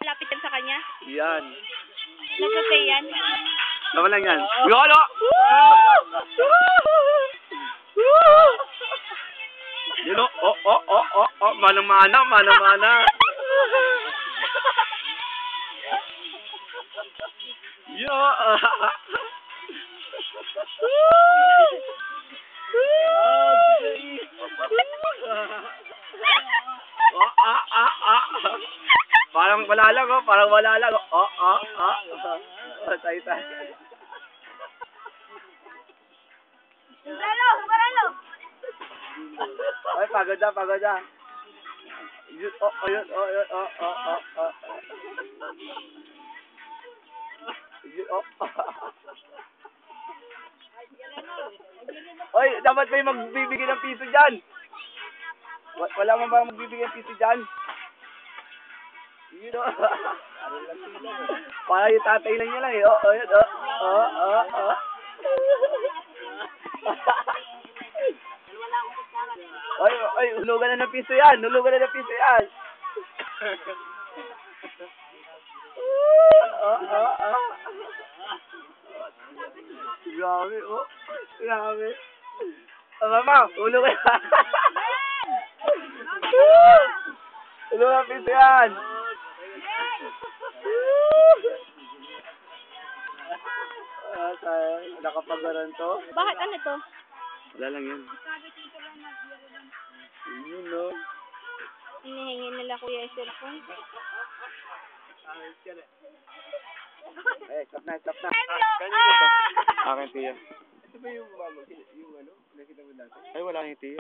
Lapit yan sa kanya. Yan. Nag-okay yan. Tama lang yan. Yolo! Yun o. Manang-mana. Yo! Parang wala lang. Tay. Baralo! Ay, pagod na. Yun. Oy, dapat may magbibigay ng piso dyan. Wala man ba magbibigay ng piso dyan? Yun o. Para yung tatay lang niya lang eh. Oy, hulugan na ng piso yan. Grabe. Mama, hulugan na. Hulugan ng piso yan. Nakapagaran to. Bakit ano to? Wala lang yan. Yun no. Hinihingi nila kuya yung cellphone. Stop na. Akin, Tia. Ito ba yung nakita mo dati? Ay, wala yung Tia.